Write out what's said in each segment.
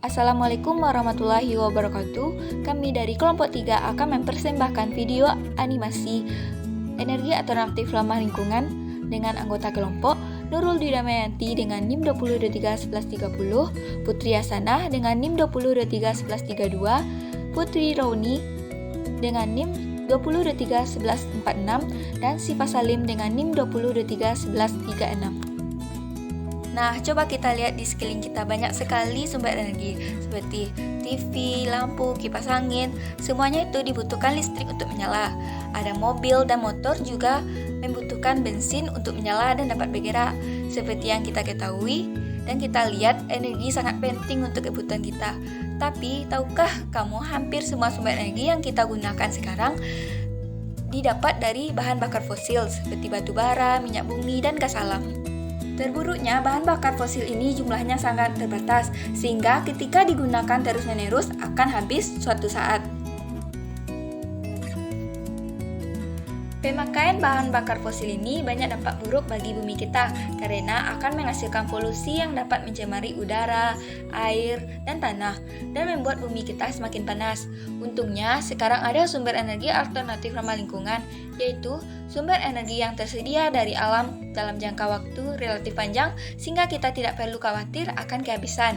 Assalamualaikum warahmatullahi wabarakatuh. Kami dari kelompok 3 akan mempersembahkan video animasi energi alternatif ramah lingkungan dengan anggota kelompok Nurul Didamayanti dengan NIM 20231130, Putri Hasanah dengan NIM 20231132, Putri Rauni dengan NIM 20231146, dan Siva Salim dengan NIM 20231136. Nah, coba kita lihat di sekeliling kita banyak sekali sumber energi seperti TV, lampu, kipas angin, semuanya itu dibutuhkan listrik untuk menyala. Ada mobil dan motor juga membutuhkan bensin untuk menyala dan dapat bergerak. Seperti yang kita ketahui dan kita lihat, energi sangat penting untuk kebutuhan kita. Tapi, tahukah kamu hampir semua sumber energi yang kita gunakan sekarang didapat dari bahan bakar fosil seperti batu bara, minyak bumi, dan gas alam. Terburuknya, bahan bakar fosil ini jumlahnya sangat terbatas, sehingga ketika digunakan terus-menerus akan habis suatu saat. Pemakaian bahan bakar fosil ini banyak dampak buruk bagi bumi kita karena akan menghasilkan polusi yang dapat mencemari udara, air, dan tanah, dan membuat bumi kita semakin panas. Untungnya, sekarang ada sumber energi alternatif ramah lingkungan, yaitu sumber energi yang tersedia dari alam dalam jangka waktu relatif panjang sehingga kita tidak perlu khawatir akan kehabisan.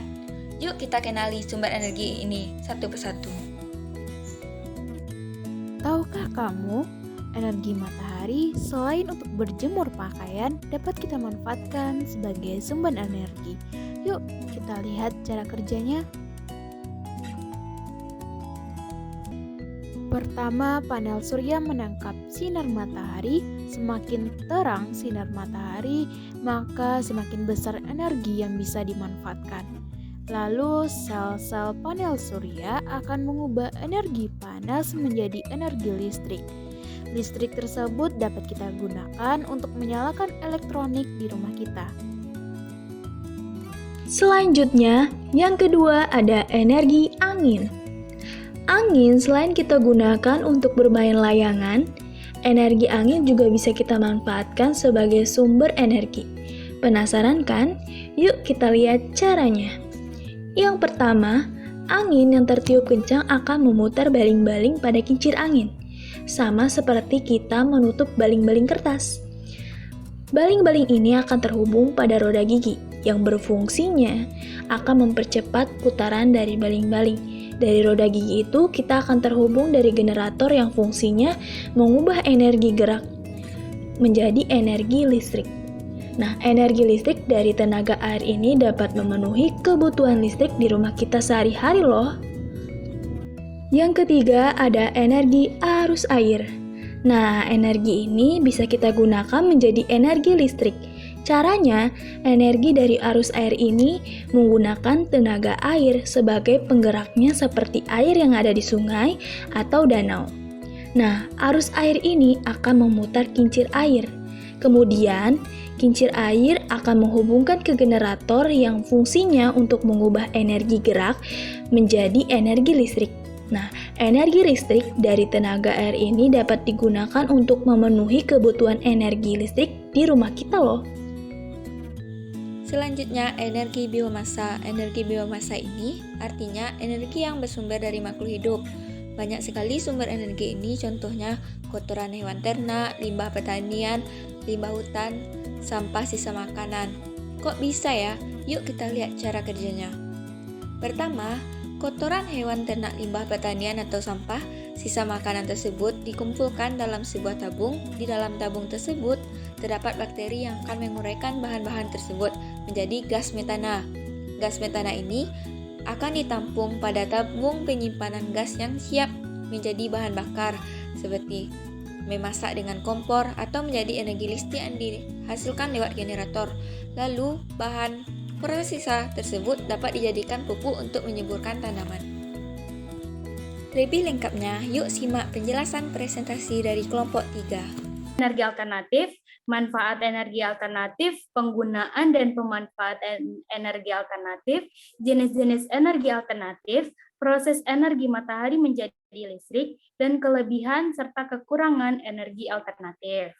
Yuk kita kenali sumber energi ini satu persatu. Tahukah kamu, energi matahari selain untuk berjemur pakaian dapat kita manfaatkan sebagai sumber energi. Yuk kita lihat cara kerjanya. Pertama, panel surya menangkap sinar matahari. Semakin terang sinar matahari, maka semakin besar energi yang bisa dimanfaatkan. Lalu, sel-sel panel surya akan mengubah energi panas menjadi energi listrik. Listrik tersebut dapat kita gunakan untuk menyalakan elektronik di rumah kita. Selanjutnya, yang kedua ada energi angin. Angin selain kita gunakan untuk bermain layangan, energi angin juga bisa kita manfaatkan sebagai sumber energi. Penasaran kan? Yuk kita lihat caranya. Yang pertama, angin yang tertiup kencang akan memutar baling-baling pada kincir angin, sama seperti kita menutup baling-baling kertas. Baling-baling ini akan terhubung pada roda gigi yang berfungsinya akan mempercepat putaran dari baling-baling. Dari roda gigi itu kita akan terhubung dari generator yang fungsinya mengubah energi gerak menjadi energi listrik. Nah, energi listrik dari tenaga air ini dapat memenuhi kebutuhan listrik di rumah kita sehari-hari loh. Yang ketiga ada energi arus air. Nah, energi ini bisa kita gunakan menjadi energi listrik. Caranya, energi dari arus air ini menggunakan tenaga air sebagai penggeraknya seperti air yang ada di sungai atau danau. Nah, arus air ini akan memutar kincir air. Kemudian, kincir air akan menghubungkan ke generator yang fungsinya untuk mengubah energi gerak menjadi energi listrik. Nah, energi listrik dari tenaga air ini dapat digunakan untuk memenuhi kebutuhan energi listrik di rumah kita loh. Selanjutnya, energi biomasa. Energi biomasa ini artinya energi yang bersumber dari makhluk hidup. Banyak sekali sumber energi ini, contohnya kotoran hewan ternak, limbah pertanian, limbah hutan, sampah sisa makanan. Kok bisa ya? Yuk kita lihat cara kerjanya. Pertama, kotoran hewan ternak, limbah pertanian atau sampah sisa makanan tersebut dikumpulkan dalam sebuah tabung. Di dalam tabung tersebut terdapat bakteri yang akan menguraikan bahan-bahan tersebut menjadi gas metana. Gas metana ini akan ditampung pada tabung penyimpanan gas yang siap menjadi bahan bakar seperti memasak dengan kompor atau menjadi energi listrik yang dihasilkan lewat generator. Lalu bahan proses sisa tersebut dapat dijadikan pupuk untuk menyuburkan tanaman. Lebih lengkapnya, yuk simak penjelasan presentasi dari kelompok 3. Energi alternatif, manfaat energi alternatif, penggunaan dan pemanfaatan energi alternatif, jenis-jenis energi alternatif, proses energi matahari menjadi listrik, dan kelebihan serta kekurangan energi alternatif.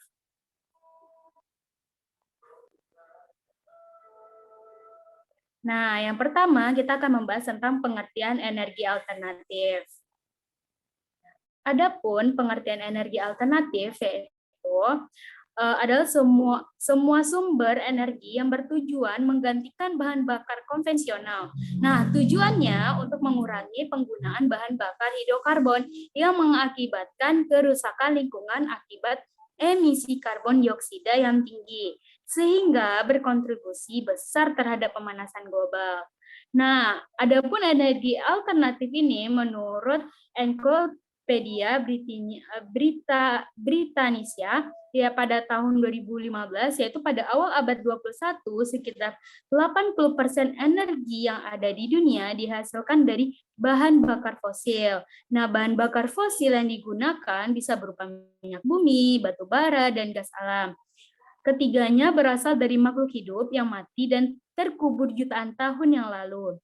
Nah, yang pertama kita akan membahas tentang pengertian energi alternatif. Adapun pengertian energi alternatif yaitu adalah semua sumber energi yang bertujuan menggantikan bahan bakar konvensional. Nah, tujuannya untuk mengurangi penggunaan bahan bakar hidrokarbon yang mengakibatkan kerusakan lingkungan akibat emisi karbon dioksida yang tinggi, sehingga berkontribusi besar terhadap pemanasan global. Nah, adapun energi alternatif ini menurut Encyclopedia Britannica ya pada tahun 2015, yaitu pada awal abad 21 sekitar 80% energi yang ada di dunia dihasilkan dari bahan bakar fosil. Nah, bahan bakar fosil yang digunakan bisa berupa minyak bumi, batu bara, dan gas alam. Ketiganya berasal dari makhluk hidup yang mati dan terkubur jutaan tahun yang lalu.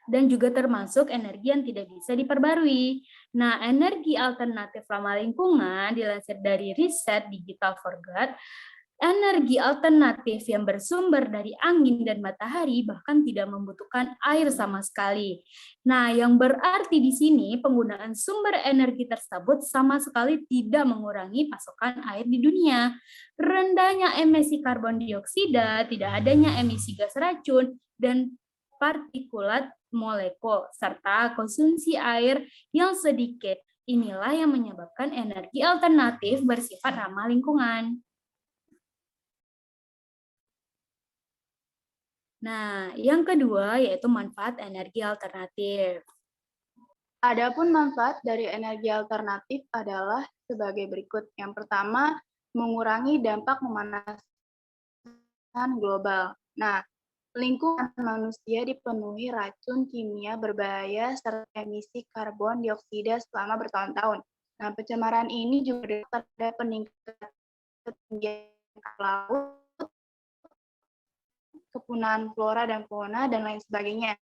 Dan juga termasuk energi yang tidak bisa diperbarui. Nah, energi alternatif ramah lingkungan dilansir dari riset Digital for Good, energi alternatif yang bersumber dari angin dan matahari bahkan tidak membutuhkan air sama sekali. Nah, yang berarti di sini penggunaan sumber energi tersebut sama sekali tidak mengurangi pasokan air di dunia. Rendahnya emisi karbon dioksida, tidak adanya emisi gas racun, dan partikulat molekul, serta konsumsi air yang sedikit. Inilah yang menyebabkan energi alternatif bersifat ramah lingkungan. Nah, yang kedua yaitu manfaat energi alternatif. Adapun manfaat dari energi alternatif adalah sebagai berikut. Yang pertama, mengurangi dampak pemanasan global. Nah, lingkungan manusia dipenuhi racun kimia berbahaya serta emisi karbon dioksida selama bertahun-tahun. Nah, pencemaran ini juga terhadap peningkatan ketinggian laut, kepunahan flora dan fauna, dan lain sebagainya.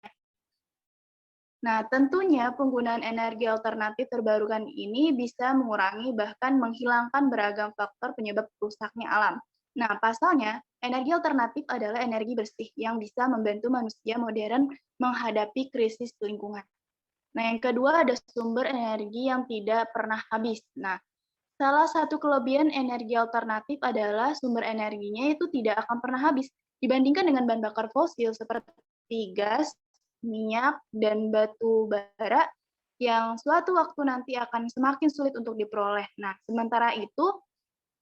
Nah, tentunya penggunaan energi alternatif terbarukan ini bisa mengurangi bahkan menghilangkan beragam faktor penyebab rusaknya alam. Nah, pasalnya, energi alternatif adalah energi bersih yang bisa membantu manusia modern menghadapi krisis lingkungan. Nah, yang kedua ada sumber energi yang tidak pernah habis. Nah, salah satu kelebihan energi alternatif adalah sumber energinya itu tidak akan pernah habis dibandingkan dengan bahan bakar fosil seperti gas, minyak, dan batu bara yang suatu waktu nanti akan semakin sulit untuk diperoleh. Nah, sementara itu,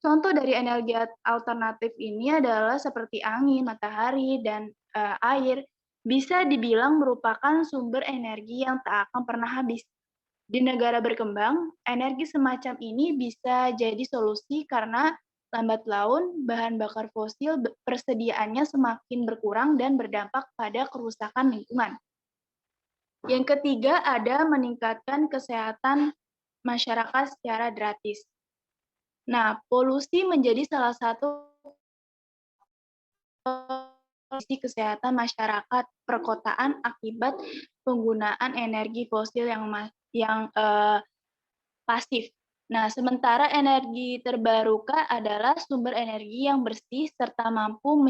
contoh dari energi alternatif ini adalah seperti angin, matahari, dan air, bisa dibilang merupakan sumber energi yang tak akan pernah habis. Di negara berkembang, energi semacam ini bisa jadi solusi karena lambat laun bahan bakar fosil persediaannya semakin berkurang dan berdampak pada kerusakan lingkungan. Yang ketiga ada meningkatkan kesehatan masyarakat secara gratis. Nah, polusi menjadi salah satu kondisi kesehatan masyarakat perkotaan akibat penggunaan energi fosil yang pasif. Nah, sementara energi terbarukan adalah sumber energi yang bersih serta mampu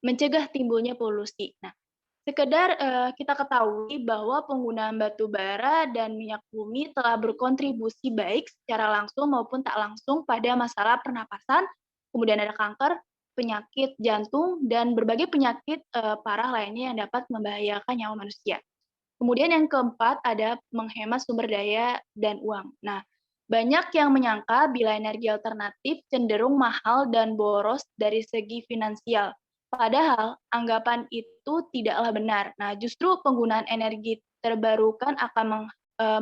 mencegah timbulnya polusi. Nah, sekedar kita ketahui bahwa penggunaan batu bara dan minyak bumi telah berkontribusi baik secara langsung maupun tak langsung pada masalah pernapasan, kemudian ada kanker, penyakit jantung, dan berbagai penyakit parah lainnya yang dapat membahayakan nyawa manusia. Kemudian yang keempat ada menghemat sumber daya dan uang. Nah, banyak yang menyangka bila energi alternatif cenderung mahal dan boros dari segi finansial. Padahal anggapan itu tidaklah benar. Nah, justru penggunaan energi terbarukan akan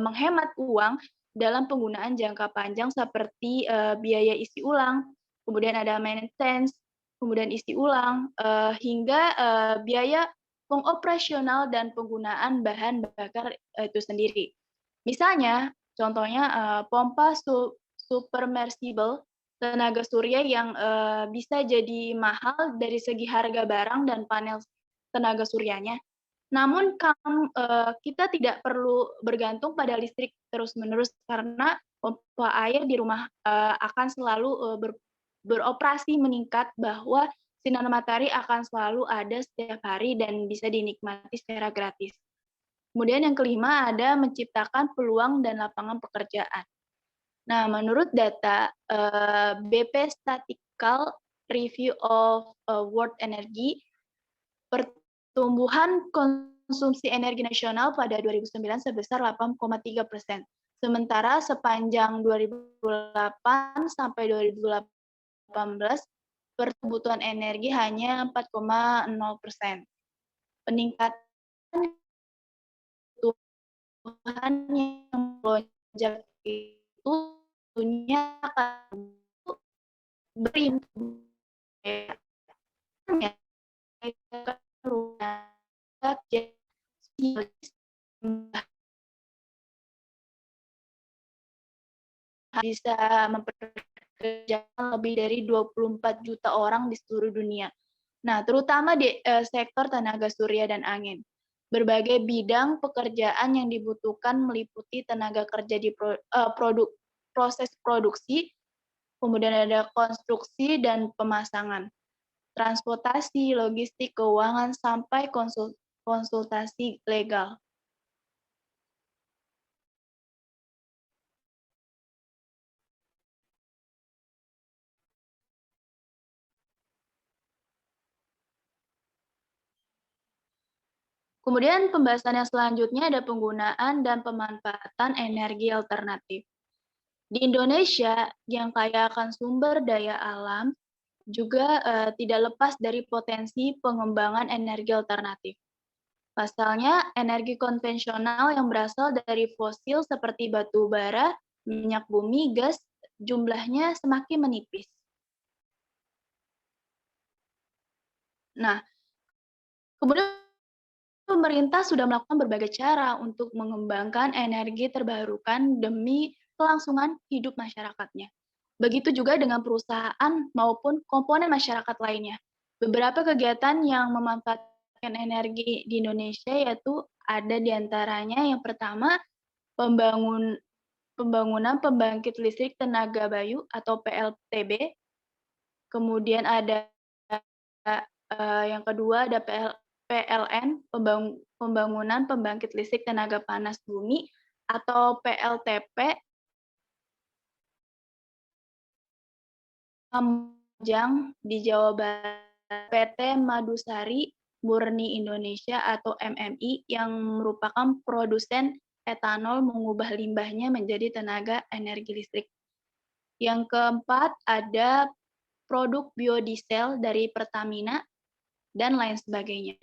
menghemat uang dalam penggunaan jangka panjang seperti biaya isi ulang, kemudian ada maintenance, kemudian isi ulang, hingga biaya pengoperasional dan penggunaan bahan bakar itu sendiri. Misalnya, contohnya pompa submersible tenaga surya yang bisa jadi mahal dari segi harga barang dan panel tenaga suryanya. Namun kita tidak perlu bergantung pada listrik terus-menerus karena pompa air di rumah akan selalu beroperasi meningkat bahwa sinar matahari akan selalu ada setiap hari dan bisa dinikmati secara gratis. Kemudian yang kelima ada menciptakan peluang dan lapangan pekerjaan. Nah, menurut data BP Statistical Review of World Energy, pertumbuhan konsumsi energi nasional pada 2009 sebesar 8,3%. Sementara sepanjang 2008 sampai 2018, kebutuhan energi hanya 4,0%. Peningkatan kebutuhan yang melonjak itu tentunya akan berimbas bisa mempekerjakan lebih dari 24 juta orang di seluruh dunia. Nah, terutama di sektor tenaga surya dan angin. Berbagai bidang pekerjaan yang dibutuhkan meliputi tenaga kerja di proses produksi, kemudian ada konstruksi dan pemasangan, transportasi, logistik, keuangan, sampai konsultasi legal. Kemudian pembahasan yang selanjutnya ada penggunaan dan pemanfaatan energi alternatif. Di Indonesia yang kaya akan sumber daya alam juga tidak lepas dari potensi pengembangan energi alternatif. Pasalnya, energi konvensional yang berasal dari fosil seperti batu bara, minyak bumi, gas, jumlahnya semakin menipis. Nah, kemudian pemerintah sudah melakukan berbagai cara untuk mengembangkan energi terbarukan demi kelangsungan hidup masyarakatnya. Begitu juga dengan perusahaan maupun komponen masyarakat lainnya. Beberapa kegiatan yang memanfaatkan energi di Indonesia yaitu ada di antaranya yang pertama pembangunan pembangkit listrik tenaga bayu atau PLTB. Kemudian ada yang kedua ada PLN, pembangunan pembangkit listrik tenaga panas bumi atau PLTP, di Jawa Barat, PT Madusari Murni Indonesia atau MMI yang merupakan produsen etanol mengubah limbahnya menjadi tenaga energi listrik. Yang keempat ada produk biodiesel dari Pertamina dan lain sebagainya.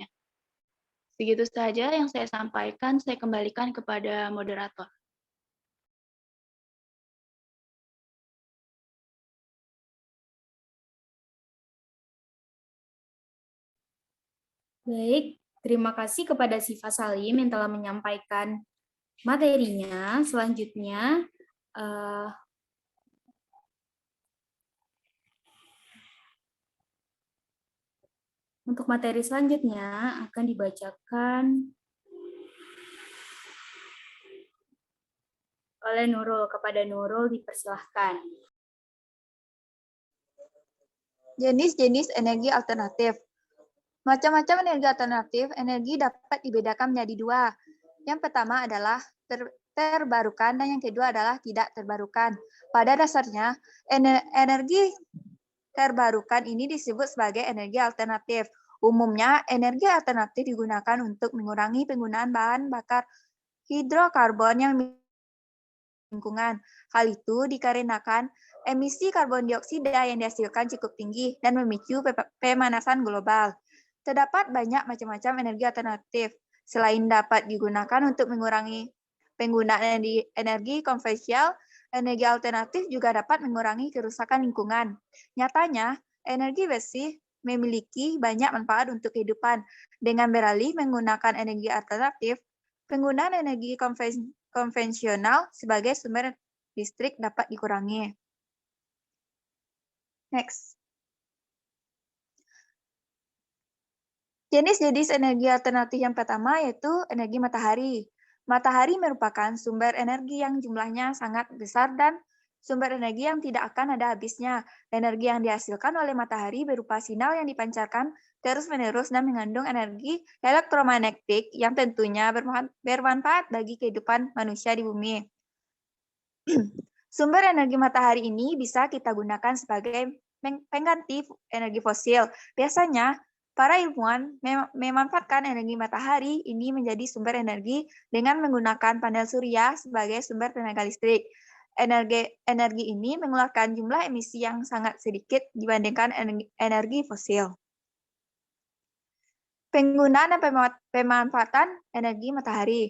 Begitu saja yang saya sampaikan, saya kembalikan kepada moderator. Baik, terima kasih kepada Siva Salim yang telah menyampaikan materinya. Selanjutnya, untuk materi selanjutnya akan dibacakan oleh Nurul. Kepada Nurul dipersilahkan. Jenis-jenis energi alternatif. Macam-macam energi alternatif, energi dapat dibedakan menjadi dua. Yang pertama adalah terbarukan dan yang kedua adalah tidak terbarukan. Pada dasarnya, energi terbarukan ini disebut sebagai energi alternatif. Umumnya, energi alternatif digunakan untuk mengurangi penggunaan bahan bakar hidrokarbon yang lingkungan. Hal itu dikarenakan emisi karbon dioksida yang dihasilkan cukup tinggi dan memicu pemanasan global. Terdapat banyak macam-macam energi alternatif. Selain dapat digunakan untuk mengurangi penggunaan energi konvensional, energi alternatif juga dapat mengurangi kerusakan lingkungan. Nyatanya, energi bersih memiliki banyak manfaat untuk kehidupan. Dengan beralih menggunakan energi alternatif, penggunaan energi konvensional sebagai sumber listrik dapat dikurangi. Next. Jenis-jenis energi alternatif yang pertama yaitu energi matahari. Matahari merupakan sumber energi yang jumlahnya sangat besar dan sumber energi yang tidak akan ada habisnya. Energi yang dihasilkan oleh matahari berupa sinyal yang dipancarkan terus-menerus dan mengandung energi elektromagnetik yang tentunya bermanfaat bagi kehidupan manusia di bumi. Sumber energi matahari ini bisa kita gunakan sebagai pengganti energi fosil. Biasanya, para ilmuwan memanfaatkan energi matahari ini menjadi sumber energi dengan menggunakan panel surya sebagai sumber tenaga listrik. Energi ini mengeluarkan jumlah emisi yang sangat sedikit dibandingkan energi fosil. Penggunaan dan pemanfaatan energi matahari.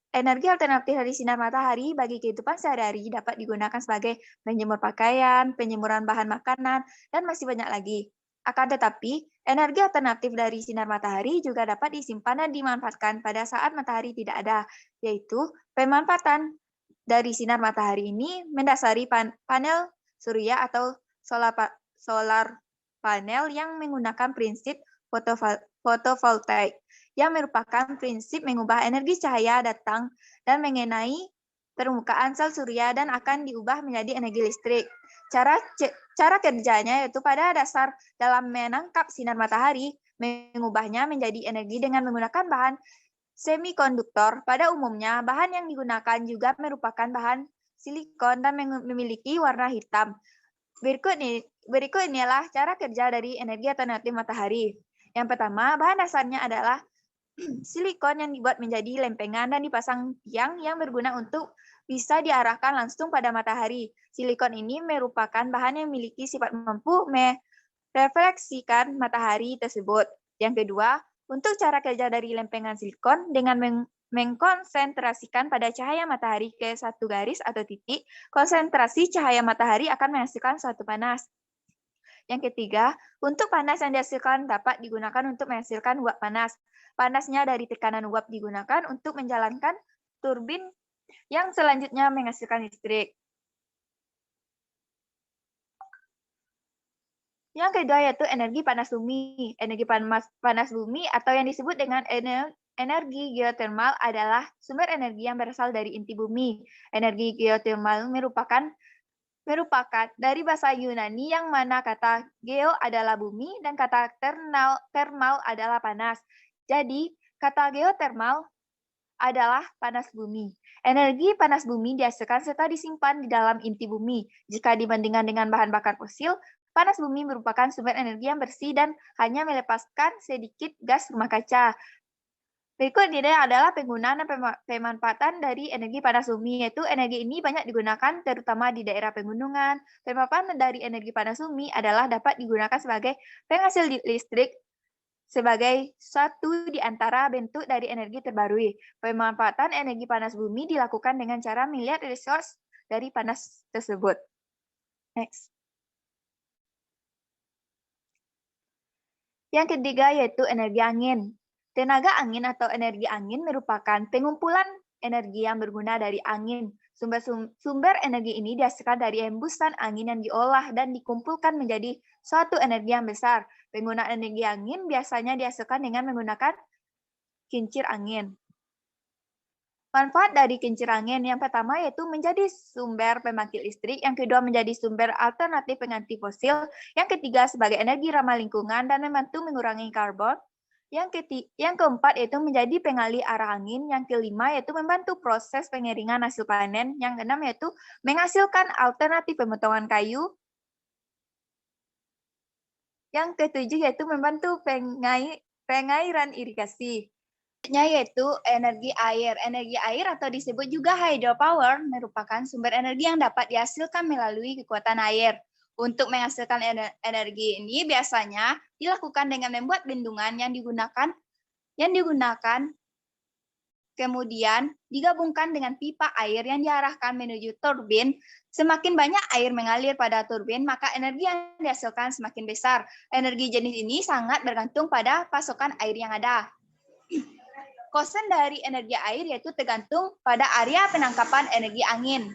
Energi alternatif dari sinar matahari bagi kehidupan sehari-hari dapat digunakan sebagai penjemur pakaian, penjemuran bahan makanan, dan masih banyak lagi. Akan tetapi, energi alternatif dari sinar matahari juga dapat disimpan dan dimanfaatkan pada saat matahari tidak ada, yaitu pemanfaatan dari sinar matahari ini mendasari panel surya atau solar panel yang menggunakan prinsip fotovoltaik, yang merupakan prinsip mengubah energi cahaya datang dan mengenai permukaan sel surya dan akan diubah menjadi energi listrik. Cara kerjanya yaitu pada dasar dalam menangkap sinar matahari, mengubahnya menjadi energi dengan menggunakan bahan semikonduktor. Pada umumnya, bahan yang digunakan juga merupakan bahan silikon dan memiliki warna hitam. Berikut inilah cara kerja dari energi alternatif matahari. Yang pertama, bahan dasarnya adalah silikon yang dibuat menjadi lempengan dan dipasang tiang yang berguna untuk bisa diarahkan langsung pada matahari. Silikon ini merupakan bahan yang memiliki sifat mampu merefleksikan matahari tersebut. Yang kedua, untuk cara kerja dari lempengan silikon dengan mengkonsentrasikan pada cahaya matahari ke satu garis atau titik, konsentrasi cahaya matahari akan menghasilkan suatu panas. Yang ketiga, untuk panas yang dihasilkan dapat digunakan untuk menghasilkan uap panas. Panasnya dari tekanan uap digunakan untuk menjalankan turbin yang selanjutnya menghasilkan listrik. Yang kedua yaitu energi panas bumi. Energi panas bumi atau yang disebut dengan energi geotermal adalah sumber energi yang berasal dari inti bumi. Energi geotermal merupakan dari bahasa Yunani yang mana kata geo adalah bumi dan kata thermal adalah panas. Jadi, kata geotermal adalah panas bumi. Energi panas bumi dihasilkan serta disimpan di dalam inti bumi. Jika dibandingkan dengan bahan bakar fosil, panas bumi merupakan sumber energi yang bersih dan hanya melepaskan sedikit gas rumah kaca. Berikut ini adalah penggunaan dan pemanfaatan dari energi panas bumi, yaitu energi ini banyak digunakan terutama di daerah pegunungan. Pemanfaatan dari energi panas bumi adalah dapat digunakan sebagai penghasil listrik sebagai satu di antara bentuk dari energi terbarukan. Pemanfaatan energi panas bumi dilakukan dengan cara melihat resource dari panas tersebut. Next. Yang ketiga yaitu energi angin. Tenaga angin atau energi angin merupakan pengumpulan energi yang berguna dari angin. Sumber energi ini dihasilkan dari hembusan angin yang diolah dan dikumpulkan menjadi suatu energi yang besar. Penggunaan energi angin biasanya dihasilkan dengan menggunakan kincir angin. Manfaat dari kincir angin yang pertama yaitu menjadi sumber pembangkit listrik, yang kedua menjadi sumber alternatif pengganti fosil, yang ketiga sebagai energi ramah lingkungan dan membantu mengurangi karbon. Yang keempat yaitu menjadi pengalih arah angin, yang kelima yaitu membantu proses pengeringan hasil panen, yang keenam yaitu menghasilkan alternatif pemotongan kayu, yang ketujuh yaitu membantu pengairan irigasi. Yaitu energi air. Energi air atau disebut juga hydropower merupakan sumber energi yang dapat dihasilkan melalui kekuatan air. Untuk menghasilkan energi ini biasanya dilakukan dengan membuat bendungan yang digunakan kemudian digabungkan dengan pipa air yang diarahkan menuju turbin. Semakin banyak air mengalir pada turbin, maka energi yang dihasilkan semakin besar. Energi jenis ini sangat bergantung pada pasokan air yang ada. Kosan dari energi air yaitu tergantung pada area penangkapan energi angin.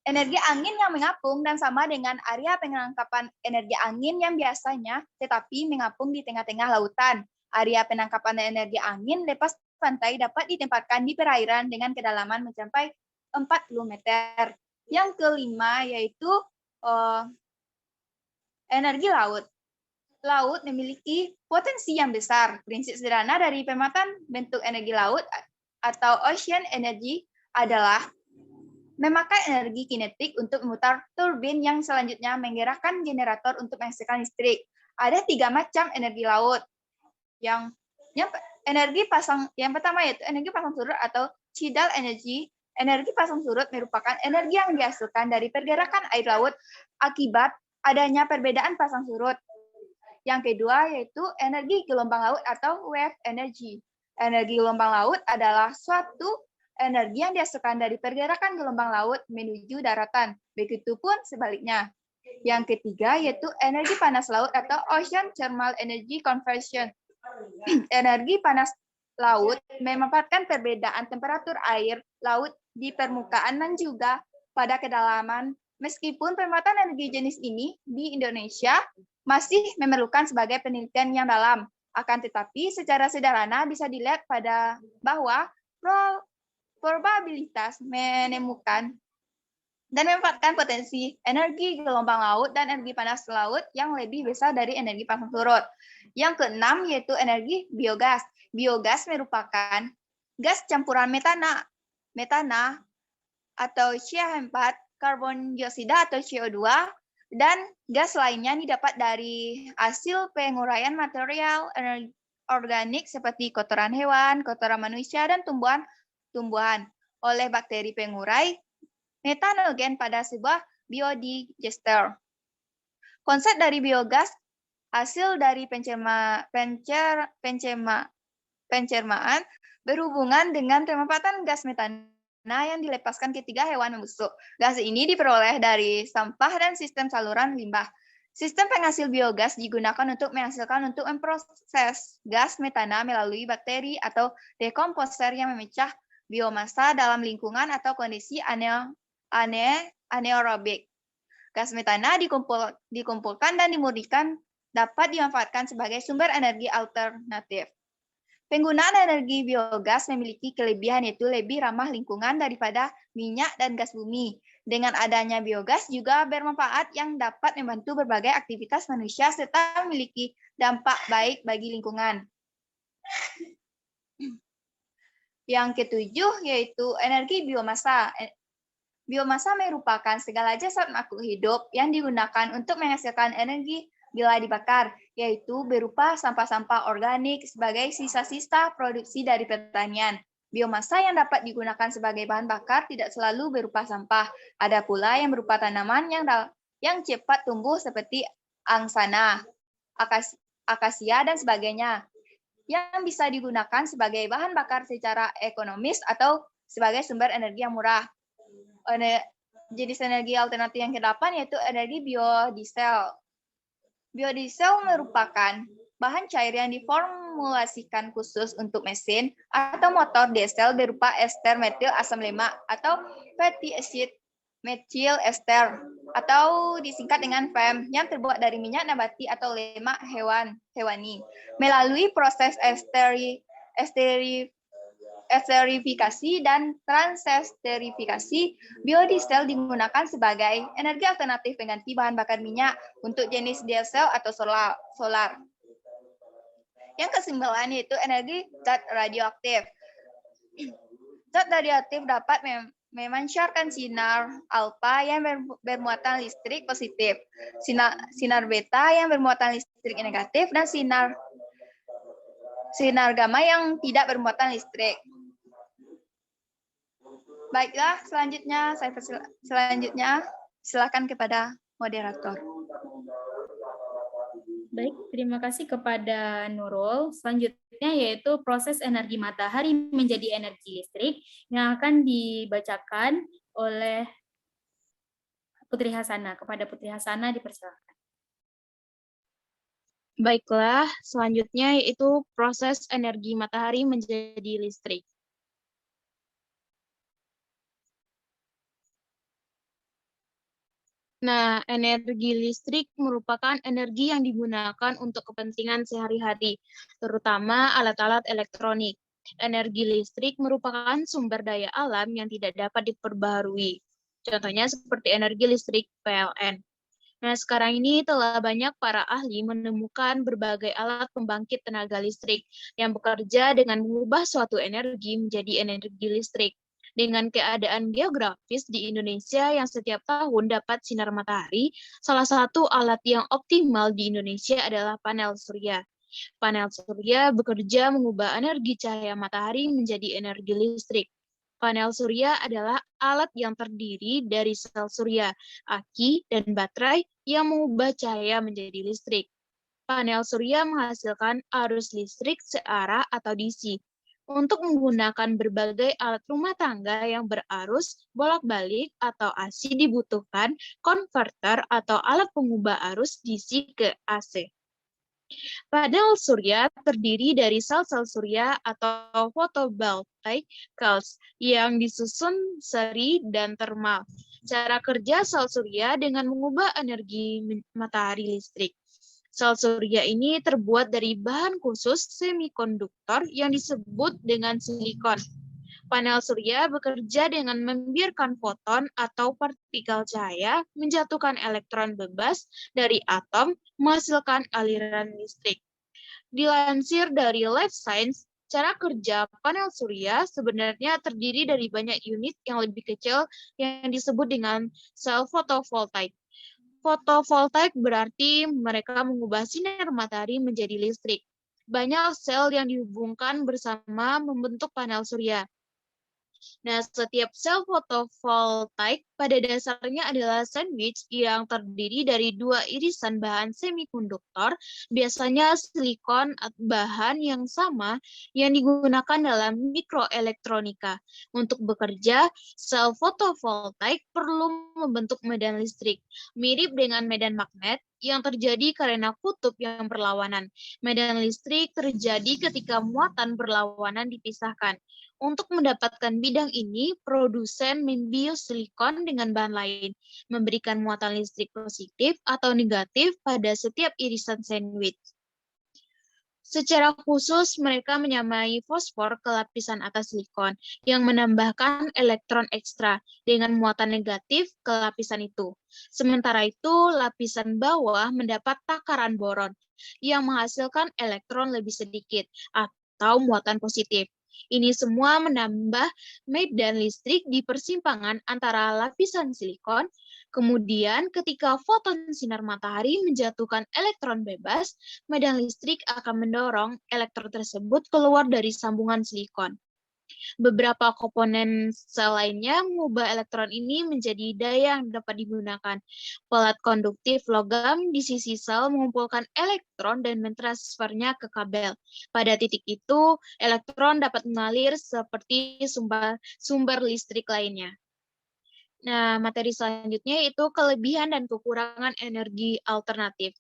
Energi angin yang mengapung dan sama dengan area penangkapan energi angin yang biasanya tetapi mengapung di tengah-tengah lautan. Area penangkapan energi angin lepas pantai dapat ditempatkan di perairan dengan kedalaman mencapai 40 meter. Yang kelima yaitu energi laut. Laut memiliki potensi yang besar. Prinsip sederhana dari pemetaan bentuk energi laut atau ocean energy adalah memakai energi kinetik untuk memutar turbin yang selanjutnya menggerakkan generator untuk menghasilkan listrik. Ada 3 macam energi laut. Yang pertama yaitu energi pasang surut atau tidal energy. Energi pasang surut merupakan energi yang dihasilkan dari pergerakan air laut akibat adanya perbedaan pasang surut. Yang kedua yaitu energi gelombang laut atau wave energy. Energi gelombang laut adalah suatu energi yang dihasilkan dari pergerakan gelombang laut menuju daratan. Begitupun sebaliknya. Yang ketiga yaitu energi panas laut atau ocean thermal energy conversion. Energi panas laut memanfaatkan perbedaan temperatur air laut di permukaan dan juga pada kedalaman. Meskipun pemanfaatan energi jenis ini di Indonesia masih memerlukan sebagai penelitian yang dalam. Akan tetapi secara sederhana bisa dilihat pada bahwa probabilitas menemukan dan memanfaatkan potensi energi gelombang laut dan energi panas laut yang lebih besar dari energi pasang surut. Yang keenam yaitu energi biogas. Biogas merupakan gas campuran metana atau CH4, karbon dioksida atau CO2, dan gas lainnya didapat dari hasil penguraian material organik seperti kotoran hewan, kotoran manusia, dan tumbuhan oleh bakteri pengurai metanogen pada sebuah biodigester. Konsep dari biogas hasil dari pencernaan berhubungan dengan pemanfaatan gas metana yang dilepaskan ketika hewan membusuk. Gas ini diperoleh dari sampah dan sistem saluran limbah. Sistem penghasil biogas digunakan untuk memproses gas metana melalui bakteri atau dekomposer yang memecah biomasa dalam lingkungan atau kondisi anaerobik. Gas metana dikumpulkan dan dimurnikan dapat dimanfaatkan sebagai sumber energi alternatif. Penggunaan energi biogas memiliki kelebihan yaitu lebih ramah lingkungan daripada minyak dan gas bumi. Dengan adanya biogas juga bermanfaat yang dapat membantu berbagai aktivitas manusia serta memiliki dampak baik bagi lingkungan. Yang ketujuh yaitu energi biomasa. Biomasa merupakan segala jasad makhluk hidup yang digunakan untuk menghasilkan energi bila dibakar, yaitu berupa sampah-sampah organik sebagai sisa-sisa produksi dari pertanian. Biomasa yang dapat digunakan sebagai bahan bakar tidak selalu berupa sampah. Ada pula yang berupa tanaman yang cepat tumbuh seperti angsana, akasia, dan sebagainya, yang bisa digunakan sebagai bahan bakar secara ekonomis atau sebagai sumber energi yang murah. Jenis energi alternatif yang ke-8 yaitu energi biodiesel. Biodiesel merupakan bahan cair yang diformulasikan khusus untuk mesin atau motor diesel berupa ester metil asam lemak atau fatty acid methyl ester atau disingkat dengan FAM yang terbuat dari minyak nabati atau lemak hewani. Melalui proses esterifikasi dan transesterifikasi, biodiesel digunakan sebagai energi alternatif pengganti bahan bakar minyak untuk jenis diesel atau solar. Yang ke-9 yaitu energi zat radioaktif. Zat radioaktif dapat memancarkan sinar alfa yang bermuatan listrik positif, sinar beta yang bermuatan listrik negatif, dan sinar gamma yang tidak bermuatan listrik. Baiklah, selanjutnya silakan kepada moderator. Baik, terima kasih kepada Nurul. Selanjutnya yaitu proses energi matahari menjadi energi listrik yang akan dibacakan oleh Putri Hasana. Kepada Putri Hasana dipersilakan. Baiklah, selanjutnya yaitu proses energi matahari menjadi listrik. Nah, energi listrik merupakan energi yang digunakan untuk kepentingan sehari-hari, terutama alat-alat elektronik. Energi listrik merupakan sumber daya alam yang tidak dapat diperbaharui. Contohnya seperti energi listrik PLN. Nah, sekarang ini telah banyak para ahli menemukan berbagai alat pembangkit tenaga listrik yang bekerja dengan mengubah suatu energi menjadi energi listrik. Dengan keadaan geografis di Indonesia yang setiap tahun dapat sinar matahari, salah satu alat yang optimal di Indonesia adalah panel surya. Panel surya bekerja mengubah energi cahaya matahari menjadi energi listrik. Panel surya adalah alat yang terdiri dari sel surya, aki, dan baterai yang mengubah cahaya menjadi listrik. Panel surya menghasilkan arus listrik searah atau DC. Untuk menggunakan berbagai alat rumah tangga yang berarus, bolak-balik, atau AC dibutuhkan konverter atau alat pengubah arus DC ke AC. Panel surya terdiri dari sel-sel surya atau photovoltaic cells yang disusun seri dan termal. Cara kerja sel surya dengan mengubah energi matahari listrik. Sel surya ini terbuat dari bahan khusus semikonduktor yang disebut dengan silikon. Panel surya bekerja dengan membiarkan foton atau partikel cahaya menjatuhkan elektron bebas dari atom menghasilkan aliran listrik. Dilansir dari Life Science, cara kerja panel surya sebenarnya terdiri dari banyak unit yang lebih kecil yang disebut dengan sel fotovoltaik. Fotovoltaik berarti mereka mengubah sinar matahari menjadi listrik. Banyak sel yang dihubungkan bersama membentuk panel surya. Nah, setiap sel fotovoltaik pada dasarnya adalah sandwich yang terdiri dari dua irisan bahan semikonduktor, biasanya silikon bahan yang sama yang digunakan dalam mikroelektronika. Untuk bekerja, sel fotovoltaik perlu membentuk medan listrik, mirip dengan medan magnet yang terjadi karena kutub yang berlawanan. Medan listrik terjadi ketika muatan berlawanan dipisahkan. Untuk mendapatkan bidang ini, produsen membius silikon dengan bahan lain, memberikan muatan listrik positif atau negatif pada setiap irisan sandwich. Secara khusus, mereka menyamai fosfor ke lapisan atas silikon yang menambahkan elektron ekstra dengan muatan negatif ke lapisan itu. Sementara itu, lapisan bawah mendapat takaran boron yang menghasilkan elektron lebih sedikit atau muatan positif. Ini semua menambah medan listrik di persimpangan antara lapisan silikon. Kemudian ketika foton sinar matahari menjatuhkan elektron bebas, medan listrik akan mendorong elektron tersebut keluar dari sambungan silikon. Beberapa komponen sel lainnya mengubah elektron ini menjadi daya yang dapat digunakan. Pelat konduktif logam di sisi sel mengumpulkan elektron dan mentransfernya ke kabel. Pada titik itu, elektron dapat mengalir seperti sumber listrik lainnya. Nah, materi selanjutnya itu kelebihan dan kekurangan energi alternatif.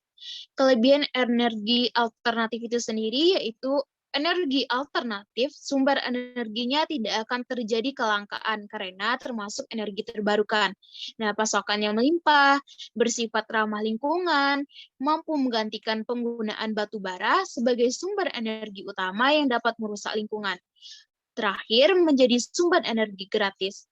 Kelebihan energi alternatif itu sendiri yaitu energi alternatif, sumber energinya tidak akan terjadi kelangkaan karena termasuk energi terbarukan. Nah, pasokannya melimpah, bersifat ramah lingkungan, mampu menggantikan penggunaan batu bara sebagai sumber energi utama yang dapat merusak lingkungan. Terakhir, menjadi sumber energi gratis.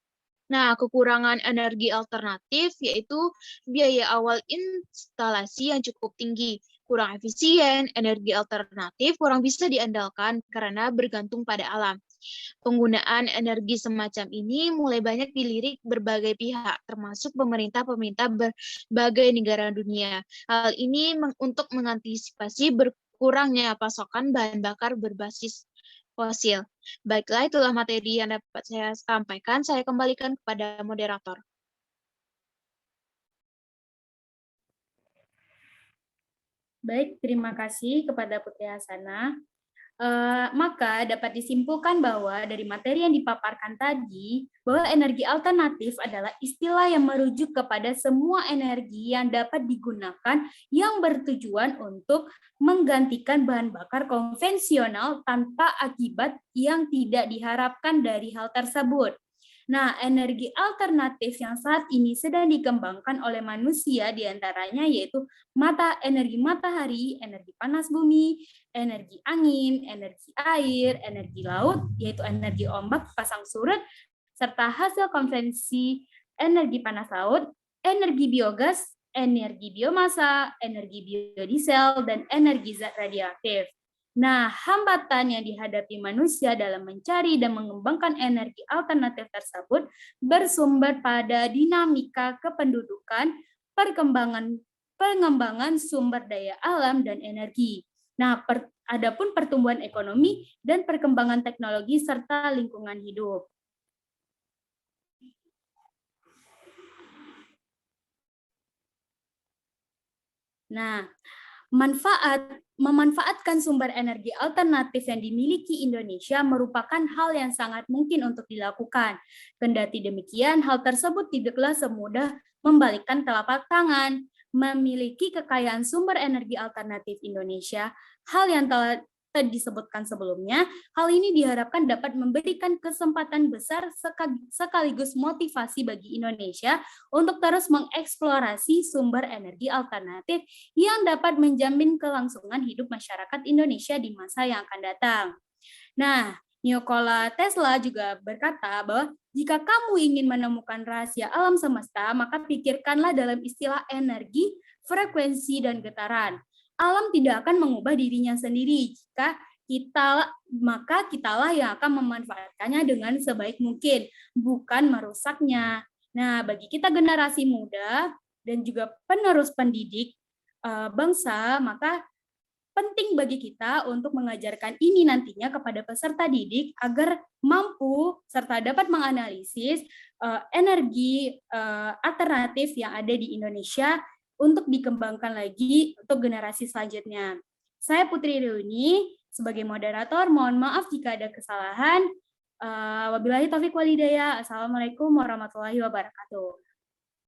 Nah, kekurangan energi alternatif yaitu biaya awal instalasi yang cukup tinggi, kurang efisien, energi alternatif kurang bisa diandalkan karena bergantung pada alam. Penggunaan energi semacam ini mulai banyak dilirik berbagai pihak, termasuk pemerintah-pemerintah berbagai negara dunia. Hal ini untuk mengantisipasi berkurangnya pasokan bahan bakar berbasis fosil. Baiklah, itulah materi yang dapat saya sampaikan. Saya kembalikan kepada moderator. Baik, terima kasih kepada Putri Hasanah. Maka dapat disimpulkan bahwa dari materi yang dipaparkan tadi, bahwa energi alternatif adalah istilah yang merujuk kepada semua energi yang dapat digunakan yang bertujuan untuk menggantikan bahan bakar konvensional tanpa akibat yang tidak diharapkan dari hal tersebut. Nah, energi alternatif yang saat ini sedang dikembangkan oleh manusia diantaranya yaitu energi matahari, energi panas bumi, energi angin, energi air, energi laut, yaitu energi ombak pasang surut, serta hasil konvensi energi panas laut, energi biogas, energi biomasa, energi biodiesel, dan energi zat radioaktif. Nah, hambatan yang dihadapi manusia dalam mencari dan mengembangkan energi alternatif tersebut bersumber pada dinamika kependudukan, pengembangan sumber daya alam dan energi. Nah, adapun pertumbuhan ekonomi dan perkembangan teknologi serta lingkungan hidup. Nah, memanfaatkan sumber energi alternatif yang dimiliki Indonesia merupakan hal yang sangat mungkin untuk dilakukan. Kendati demikian, hal tersebut tidaklah semudah membalikkan telapak tangan. Memiliki kekayaan sumber energi alternatif Indonesia, hal yang telah disebutkan sebelumnya, hal ini diharapkan dapat memberikan kesempatan besar sekaligus motivasi bagi Indonesia untuk terus mengeksplorasi sumber energi alternatif yang dapat menjamin kelangsungan hidup masyarakat Indonesia di masa yang akan datang. Nah, Nikola Tesla juga berkata bahwa jika kamu ingin menemukan rahasia alam semesta, maka pikirkanlah dalam istilah energi, frekuensi, dan getaran. Alam tidak akan mengubah dirinya sendiri jika maka kitalah yang akan memanfaatkannya dengan sebaik mungkin, bukan merusaknya. Nah, bagi kita generasi muda dan juga penerus pendidik bangsa, maka penting bagi kita untuk mengajarkan ini nantinya kepada peserta didik agar mampu serta dapat menganalisis energi alternatif yang ada di Indonesia untuk dikembangkan lagi untuk generasi selanjutnya. Saya Putri Reuni sebagai moderator, mohon maaf jika ada kesalahan. Wabillahi taufiq walhidayah. Assalamualaikum warahmatullahi wabarakatuh.